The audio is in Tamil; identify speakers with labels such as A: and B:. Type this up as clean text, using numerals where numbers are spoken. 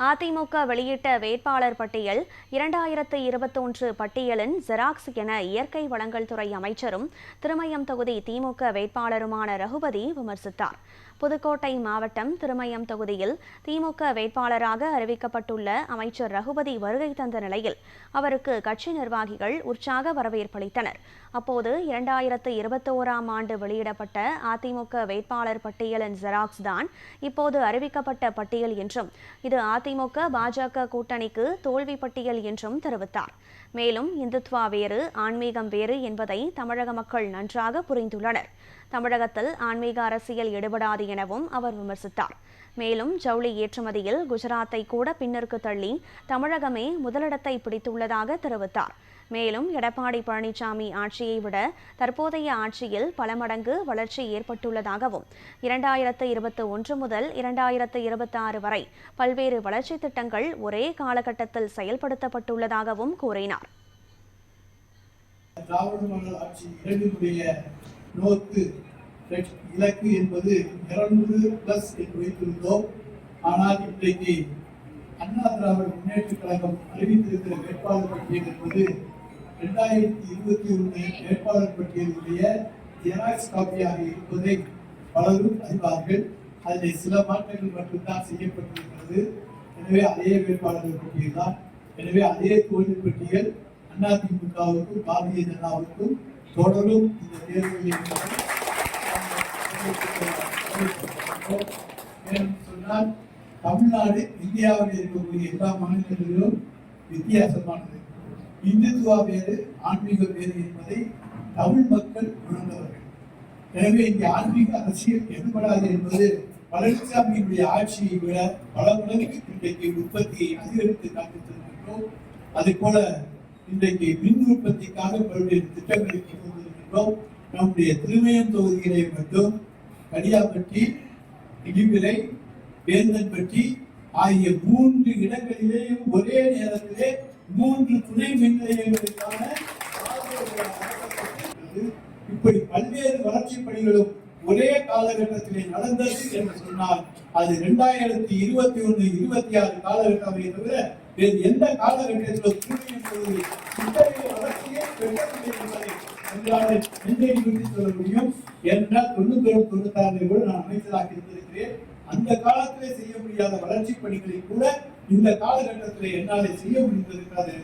A: அதிமுக வெளியிட்ட வேட்பாளர் பட்டியல் 2021 பட்டியலின் ஜெராக்ஸ் என இயற்கை வளங்கள் துறை அமைச்சரும் திருமயம் தொகுதி திமுக வேட்பாளருமான ரகுபதி விமர்சித்தார். புதுக்கோட்டை மாவட்டம் திருமயம் தொகுதியில் திமுக வேட்பாளராக அறிவிக்கப்பட்டுள்ள அமைச்சர் ரகுபதி வருகை தந்த நிலையில் அவருக்கு கட்சி நிர்வாகிகள் உற்சாக வரவேற்பளித்தனர். அப்போது 2021ஆம் ஆண்டு வெளியிடப்பட்ட அதிமுக வேட்பாளர் பட்டியலின் ஜெராக்ஸ் தான் இப்போது அறிவிக்கப்பட்ட பட்டியல் என்றும் இது அதிமுக பாஜக கூட்டணிக்கு தோல்வி பட்டியல் என்றும் தெரிவித்தார். மேலும் இந்துத்வா வேறு ஆன்மீகம் வேறு என்பதை தமிழக மக்கள் நன்றாக புரிந்துள்ளனர். தமிழகத்தில் ஆன்மீக அரசியல் ஈடுபடாது எனவும் அவர் விமர்சித்தார். மேலும் ஜவுளி ஏற்றுமதியில் குஜராத்தை கூட பின்னிற்கு தள்ளி தமிழகமே முதலிடத்தை பிடித்துள்ளதாக தெரிவித்தார். மேலும் எடப்பாடி பழனிசாமி ஆட்சியை விட தற்போதைய ஆட்சியில் பல மடங்கு வளர்ச்சி ஏற்பட்டுள்ளதாகவும் 2021 முதல் 2026 வரை பல்வேறு வளர்ச்சி திட்டங்கள் ஒரே காலகட்டத்தில் செயல்படுத்தப்பட்டுள்ளதாகவும் கூறினார்.
B: இலக்கு என்பது 200+ என்று வைத்திருந்தோம். ஆனால் இன்றைக்கு அண்ணா திராவிட முன்னேற்ற கழகம் அறிவித்திருக்கிற வேட்பாளர் பட்டியல் என்பது 2021 வேட்பாளர் பட்டியலுடைய ஜெராக்ஸ் காப்பியாக இருப்பதை பலரும் அறிவார்கள். அதில் சில மாற்றங்கள் மட்டும்தான் செய்யப்பட்டிருக்கிறது. எனவே அதே வேட்பாளர்கள் பட்டியல் தான். எனவே அதே தோல்வி பட்டியல் அதிமுகவுக்கும் பாரதிய ஜனதாவுக்கும் தொடரும் இந்த தேர்தலில் சொன்னால் தமிழ்நாடு இந்தியாவில் இருக்கக்கூடிய எல்லா மாநிலங்களிலும் வித்தியாசமானது. இந்துத்துவா வேறு ஆன்மீகம் வேறு என்பதை தமிழ் மக்கள் உணர்ந்தவர்கள். எனவே இங்கே ஆன்மீக அரசியல் எடுபடாது என்பது பழனிசாமியினுடைய ஆட்சியை விட பல மடங்கு இன்றைக்கு உற்பத்தியை அதிகரித்து காண்பித்திருக்கின்றோம். அதே போல இன்றைக்கு மின் உற்பத்திக்காக பல்வேறு திட்டங்களை கொண்டு வந்திருக்கின்றோம். நம்முடைய திருமயம் தொகுதிகளை மட்டும் கடியாப்பட்டி, இடிவிலை, வேந்தன்பட்டி ஆகிய 3 இடங்களிலேயும் ஒரே நேரத்திலே 3 துணை மின் நிலையங்களுக்கான இப்படி பல்வேறு வளர்ச்சி பணிகளும் ஒரே காலகட்டத்திலே நடந்தது என்று சொன்னால் அது 2021-26 காலகட்டமே தவிர வேறு எந்த காலகட்டத்திலும் வளர்ச்சியை பெற்றதில்லை என்பதை சொல்ல முடியும். என்றால் 91-96 கூட நான் அமைச்சராக இருந்திருக்கிறேன். அந்த காலத்திலே செய்ய முடியாத வளர்ச்சி பணிகளை கூட இந்த காலகட்டத்திலே என்னாலே செய்ய முடிந்திருக்கிறது.